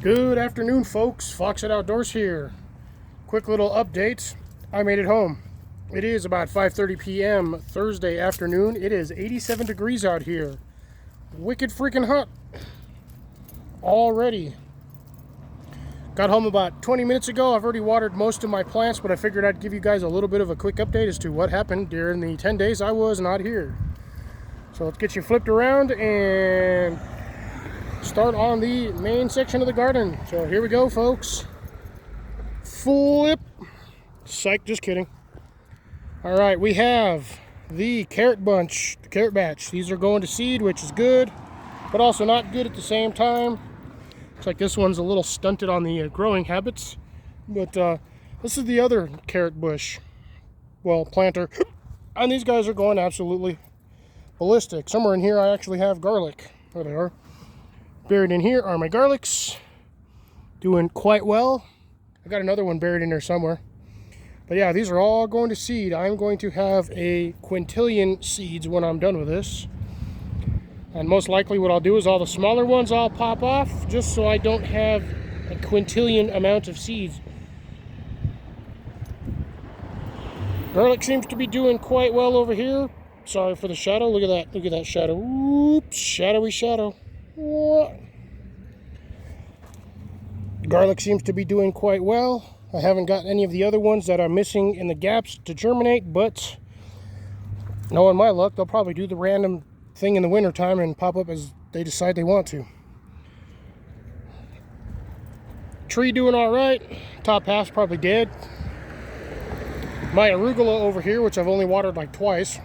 Good afternoon, folks. Foxhead Outdoors here. Quick little update. I made it home. It is about 5:30 p.m. Thursday afternoon. It is 87 degrees out here. Wicked freaking hot already. Got home about 20 minutes ago. I've already watered most of my plants, but I figured I'd give you guys a little bit of a quick update as to what happened during the 10 days I was not here. So let's get you flipped around and start on the main section of the garden. So here we go, folks. Flip. Psych, just kidding. All right, we have the carrot bunch, the carrot batch. These are going to seed, which is good, but also not good at the same time. Looks like this one's a little stunted on the growing habits, but this is the other carrot bush, well, planter, and these guys are going absolutely ballistic. Somewhere in here I actually have garlic. There they are. Buried in here are my garlics, doing quite well. I got another one buried in there somewhere. But yeah, these are all going to seed. I'm going to have a quintillion seeds when I'm done with this. And most likely what I'll do is all the smaller ones I'll pop off, just so I don't have a quintillion amount of seeds. Garlic seems to be doing quite well over here. Sorry for the shadow. Look at that. Look at that shadow. Oops, shadowy shadow. What? Garlic seems to be doing quite well. I haven't got any of the other ones that are missing in the gaps to germinate, but knowing my luck, they'll probably do the random thing in the wintertime and pop up as they decide they want to. Tree doing all right. Top half's probably dead. My arugula over here, which I've only watered like twice,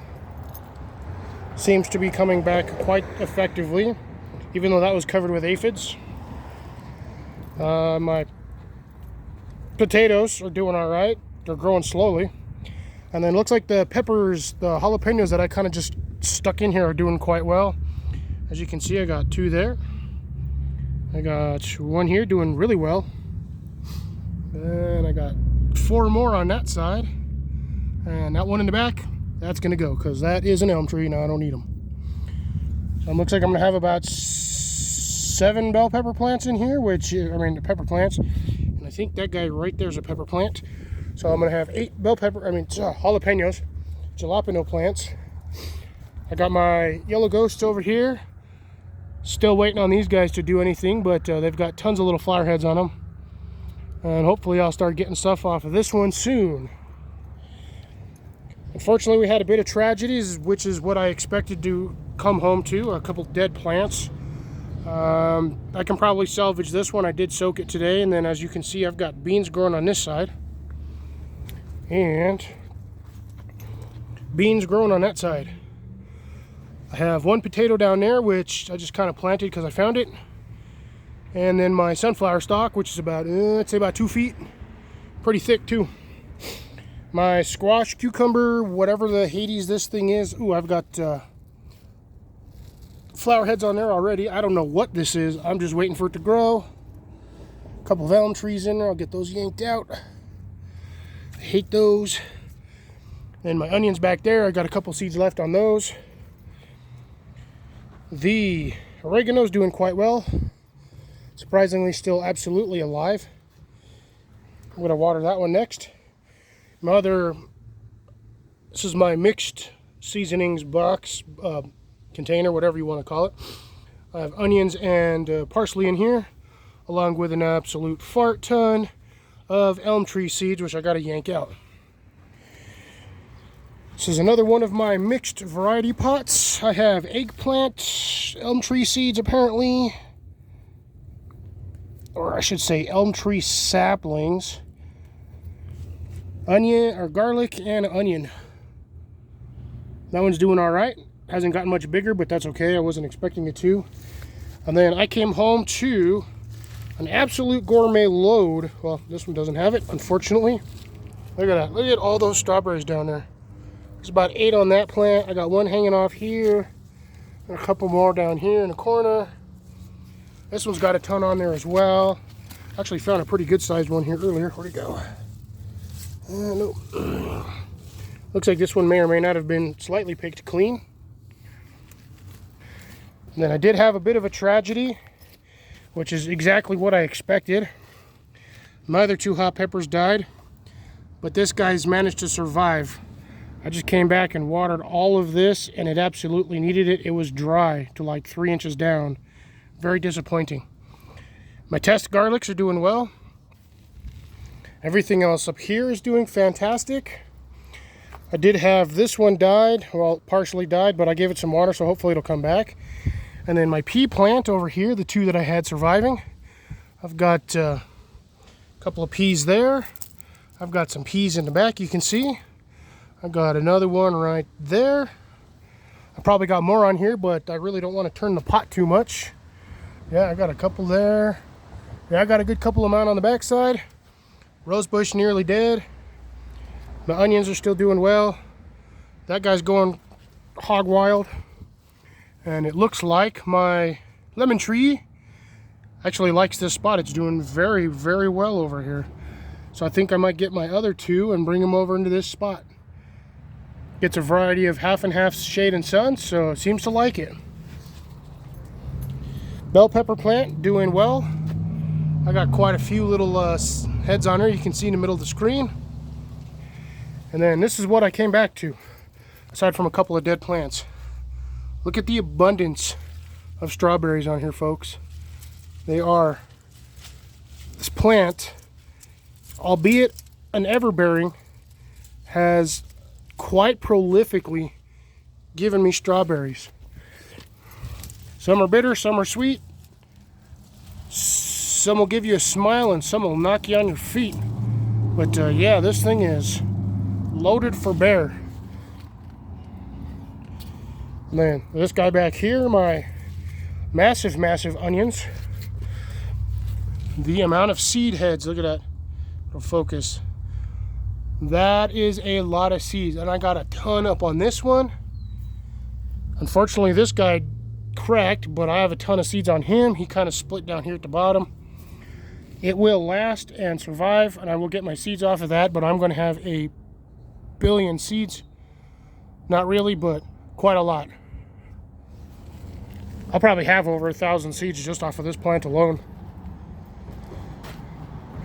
seems to be coming back quite effectively, even though that was covered with aphids. My potatoes are doing all right. They're growing slowly. And then looks like the peppers, the jalapenos that I kind of just stuck in here are doing quite well. As you can see, I got two there. I got one here doing really well. And I got four more on that side. And that one in the back, that's going to go because that is an elm tree. Now I don't need them. So it looks like I'm going to have about 7 bell pepper plants in here, pepper plants. And I think that guy right there is a pepper plant. So I'm going to have 8 jalapenos, jalapeno plants. I got my yellow ghosts over here. Still waiting on these guys to do anything, but they've got tons of little flower heads on them. And hopefully I'll start getting stuff off of this one soon. Unfortunately, we had a bit of tragedies, which is what I expected to come home to, a couple dead plants. I can probably salvage this one. I did soak it today, and then as you can see, I've got beans growing on this side. And beans growing on that side. I have one potato down there, which I just kind of planted because I found it. And then my sunflower stalk, which is about, I'd say about 2 feet. Pretty thick too. My squash, cucumber, whatever the Hades this thing is. Ooh, I've got flower heads on there already. I don't know what this is. I'm just waiting for it to grow. A couple of elm trees in there. I'll get those yanked out. I hate those. And my onions back there, I got a couple seeds left on those. The oregano's doing quite well. Surprisingly still absolutely alive. I'm going to water that one next. This is my mixed seasonings box, container, whatever you want to call it. I have onions and parsley in here, along with an absolute fart ton of elm tree seeds, which I got to yank out. This is another one of my mixed variety pots. I have eggplant, elm tree seeds apparently, or I should say elm tree saplings, onion or garlic and onion. That one's doing all right. Hasn't gotten much bigger, but that's okay. I wasn't expecting it to. And then I came home to an absolute gourmet load. Well, this one doesn't have it, unfortunately. Look at that. Look at all those strawberries down there. There's about 8 on that plant. I got one hanging off here, and a couple more down here in the corner. This one's got a ton on there as well. Actually found a pretty good sized one here earlier. Where'd it go? No. Looks like this one may or may not have been slightly picked clean. And then I did have a bit of a tragedy. which is exactly what I expected. My other 2 hot peppers died, but this guy's managed to survive. I just came back and watered all of this, and it absolutely needed it. It was dry to like 3 inches down. Very disappointing. My test garlics are doing well. Everything else up here is doing fantastic. I did have this one died, well, partially died, but I gave it some water, so hopefully it'll come back. And then my pea plant over here, the 2 that I had surviving, I've got a couple of peas there. I've got some peas in the back, you can see. I've got another one right there. I probably got more on here, but I really don't want to turn the pot too much. Yeah, I got a couple there. Yeah, I got a good couple amount on the back side. Rosebush nearly dead. My onions are still doing well. That guy's going hog wild. And it looks like my lemon tree actually likes this spot. It's doing very, very well over here. So I think I might get my other 2 and bring them over into this spot. Gets a variety of half and half shade and sun, so it seems to like it. Bell pepper plant doing well. I got quite a few little heads on her, you can see in the middle of the screen. And then this is what I came back to, aside from a couple of dead plants. Look at the abundance of strawberries on here, folks. They are, this plant, albeit an everbearing, has quite prolifically given me strawberries. Some are bitter, some are sweet. Some will give you a smile and some will knock you on your feet. But yeah, this thing is loaded for bear. Man, this guy back here, my massive, massive onions. The amount of seed heads, look at that. It'll focus. That is a lot of seeds, and I got a ton up on this one. Unfortunately, this guy cracked, but I have a ton of seeds on him. He kind of split down here at the bottom. It will last and survive, and I will get my seeds off of that, but I'm going to have a billion seeds. Not really, but quite a lot. I'll probably have over 1,000 seeds just off of this plant alone.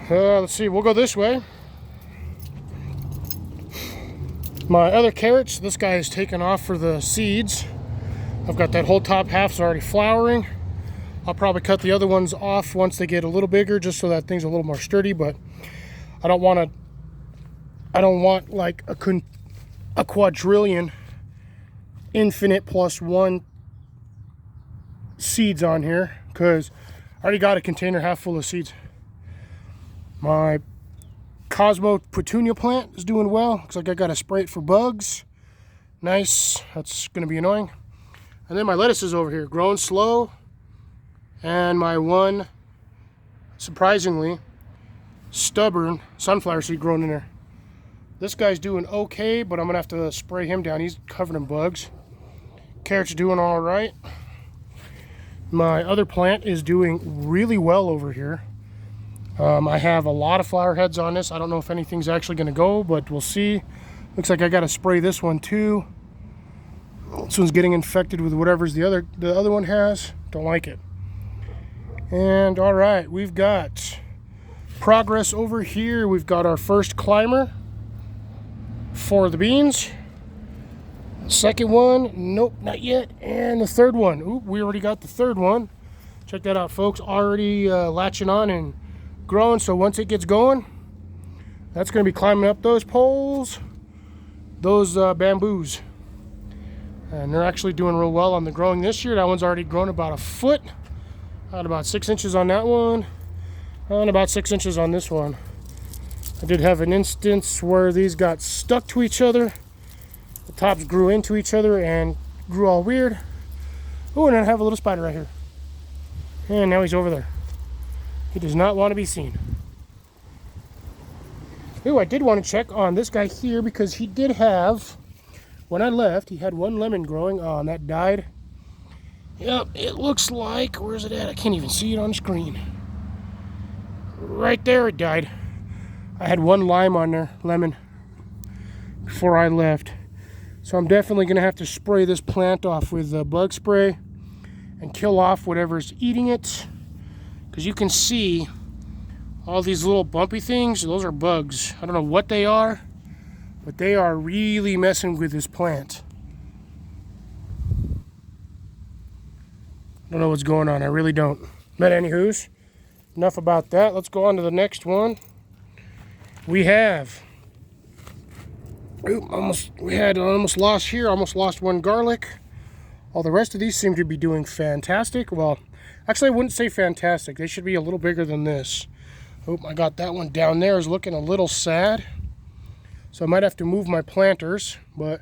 Let's see, we'll go this way. My other carrots, this guy is taken off for the seeds. I've got that whole top half's already flowering. I'll probably cut the other ones off once they get a little bigger, just so that thing's a little more sturdy, but I don't want like a quadrillion infinite plus 1 seeds on here, because I already got a container half full of seeds. My Cosmo Petunia plant is doing well. Looks like I got to spray it for bugs. Nice. That's going to be annoying. And then my lettuce is over here, growing slow. And my one, surprisingly, stubborn sunflower seed growing in there. This guy's doing okay, but I'm going to have to spray him down. He's covered in bugs. Carrots are doing all right. My other plant is doing really well over here. I have a lot of flower heads on this. I don't know if anything's actually going to go, but we'll see. Looks like I got to spray this one too. This one's getting infected with whatever's the other one has. Don't like it. And all right, we've got progress over here. We've got our first climber for the beans. Second one, nope, not yet. And the third one, oop, we already got the third one. Check that out, folks. Already latching on and growing. So once it gets going, that's going to be climbing up those poles, those bamboos. And they're actually doing real well on the growing this year. That one's already grown about 1 foot. Got about 6 inches on that one, and about 6 inches on this one. I did have an instance where these got stuck to each other. The tops grew into each other and grew all weird. Oh, and I have a little spider right here. And now he's over there. He does not want to be seen. Oh, I did want to check on this guy here because he did have, when I left, he had 1 lemon growing on that died. Yep, it looks like, where's it at? I can't even see it on the screen. Right there, it died. I had 1 lime on there, lemon, before I left. So I'm definitely going to have to spray this plant off with bug spray and kill off whatever's eating it. because you can see all these little bumpy things. Those are bugs. I don't know what they are, but they are really messing with this plant. I don't know what's going on. I really don't. But anywho's, enough about that. Let's go on to the next one. We have, almost lost here. Almost lost one garlic. All the rest of these seem to be doing fantastic. Well, actually I wouldn't say fantastic. They should be a little bigger than this. Oh, I got that one down there, is looking a little sad. So I might have to move my planters. But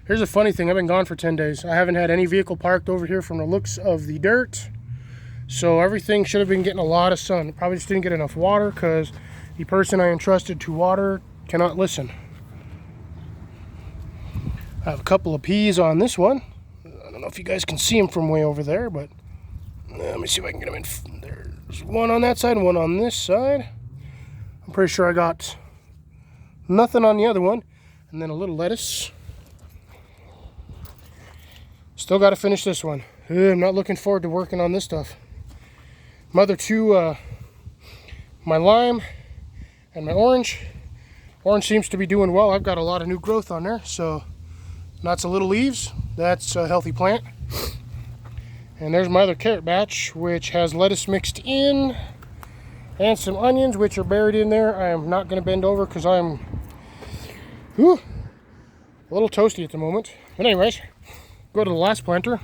here's a funny thing. I've been gone for 10 days. I haven't had any vehicle parked over here from the looks of the dirt. So everything should have been getting a lot of sun. Probably just didn't get enough water because the person I entrusted to water cannot listen. I have a couple of peas on this one. I don't know if you guys can see them from way over there, but let me see if I can get them in. There's one on that side and one on this side. I'm pretty sure I got nothing on the other one. And then a little lettuce. Still got to finish this one. I'm not looking forward to working on this stuff. My other two, my lime and my orange. Orange seems to be doing well. I've got a lot of new growth on there. So, lots of little leaves. That's a healthy plant. And there's my other carrot batch, which has lettuce mixed in. And some onions, which are buried in there. I am not going to bend over because I'm a little toasty at the moment. But anyways, go to the last planter.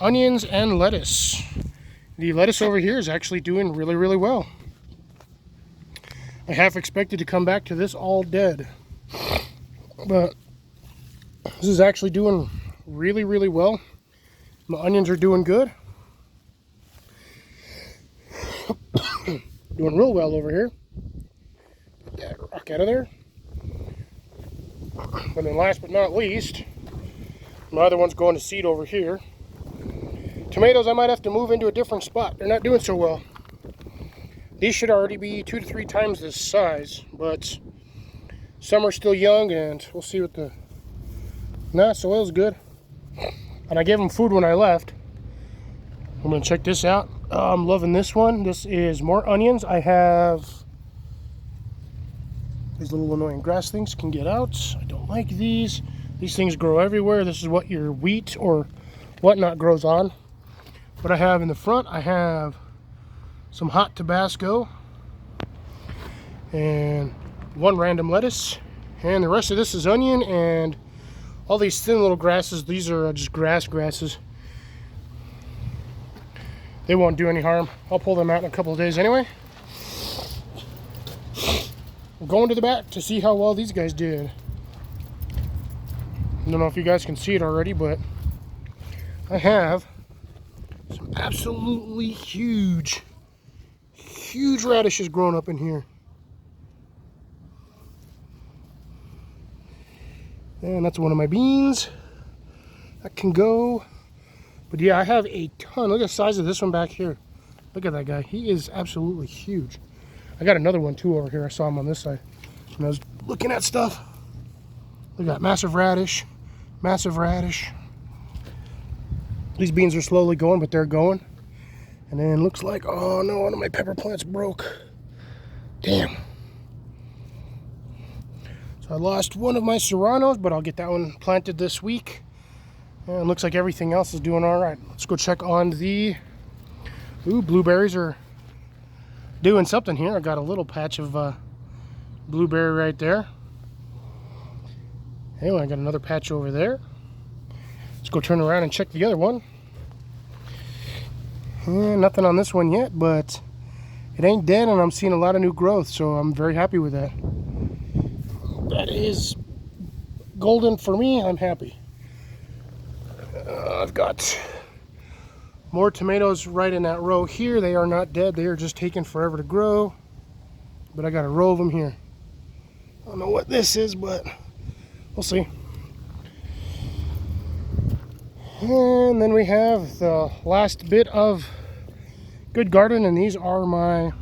Onions and lettuce. The lettuce over here is actually doing really, really well. I half expected to come back to this all dead. But this is actually doing really, really well. My onions are doing good. Doing real well over here. Get that rock out of there. And then last but not least, my other one's going to seed over here. Tomatoes, I might have to move into a different spot. They're not doing so well. These should already be 2 to 3 times this size, but some are still young, and we'll see what the... Nah, soil's good. And I gave them food when I left. I'm going to check this out. I'm loving this one. This is more onions. I have these little annoying grass things can get out. I don't like these. These things grow everywhere. This is what your wheat or whatnot grows on. What I have in the front, I have some hot Tabasco and one random lettuce. And the rest of this is onion and all these thin little grasses. These are just grasses. They won't do any harm. I'll pull them out in a couple of days anyway. I'm going to the back to see how well these guys did. I don't know if you guys can see it already, but I have some absolutely huge radishes growing up in here. And that's one of my beans. That can go. But yeah, I have a ton. Look at the size of this one back here. Look at that guy. He is absolutely huge. I got another one too over here. I saw him on this side when I was looking at stuff. Look at that massive radish. Massive radish. These beans are slowly going, but they're going. And then it looks like, oh no, one of my pepper plants broke. Damn. I lost one of my serranos, but I'll get that one planted this week. And it looks like everything else is doing all right. Let's go check on the... Ooh, blueberries are doing something here. I got a little patch of blueberry right there. Anyway, I got another patch over there. Let's go turn around and check the other one. Nothing on this one yet, but it ain't dead, and I'm seeing a lot of new growth, so I'm very happy with that. That is golden for me. I'm happy. I've got more tomatoes right in that row here. They are not dead. They are just taking forever to grow. But I got a row of them here. I don't know what this is, but we'll see. And then we have the last bit of good garden, and these are my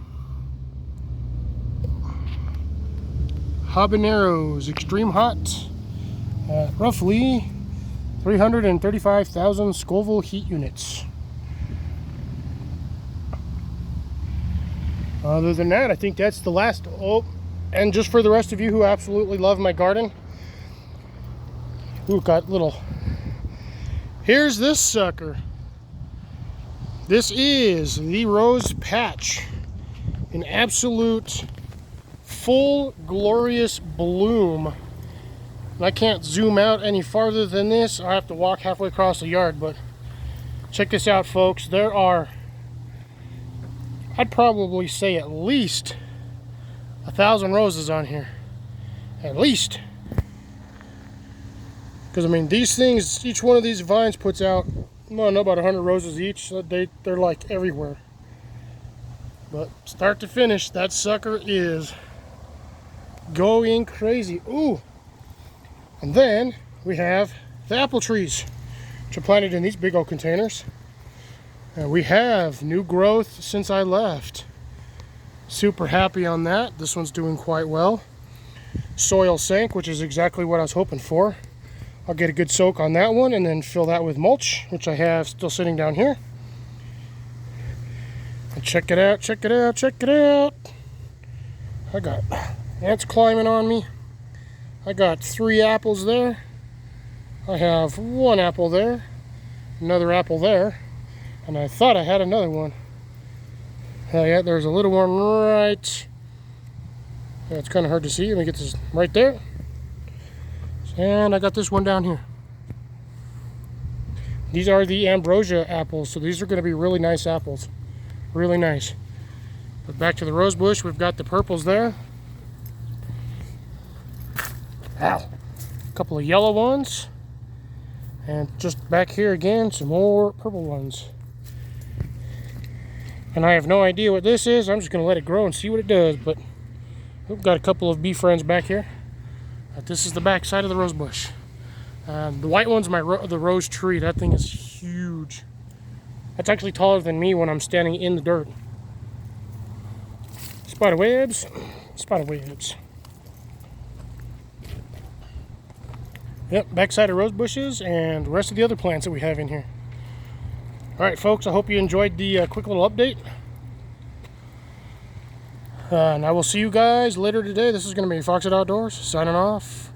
habaneros, extreme hot, at roughly 335,000 Scoville heat units. Other than that, I think that's the last. Oh, and just for the rest of you who absolutely love my garden, ooh, got little. Here's this sucker. This is the rose patch, an absolute full glorious bloom. And I can't zoom out any farther than this. I have to walk halfway across the yard, but check this out, folks. There are, I'd probably say at least 1,000 roses on here. At least. Because I mean, these things, each one of these vines puts out, I don't know, about 100 roses each. So they're like everywhere. But start to finish, that sucker is going crazy. Ooh! And then we have the apple trees, which are planted in these big old containers. And we have new growth since I left. Super happy on that. This one's doing quite well. Soil sank, which is exactly what I was hoping for. I'll get a good soak on that one and then fill that with mulch, which I have still sitting down here. And check it out, check it out, check it out. I got ants climbing on me. I got 3 apples there. I have 1 apple there, another apple there, and I thought I had another one. Oh yeah, there's a little one right. Yeah, it's kind of hard to see. Let me get this right there. And I got this one down here. These are the ambrosia apples, so these are going to be really nice apples. Really nice. But back to the rose bush, we've got the purples there. Ow. A couple of yellow ones. And just back here again, some more purple ones. And I have no idea what this is. I'm just going to let it grow and see what it does. But we've got a couple of bee friends back here. This is the back side of the rose bush. The white one's the rose tree. That thing is huge. That's actually taller than me when I'm standing in the dirt. Spider webs. Spider webs. Yep, backside of rose bushes and the rest of the other plants that we have in here. Alright folks, I hope you enjoyed the quick little update. And I will see you guys later today. This is going to be Foxit Outdoors signing off.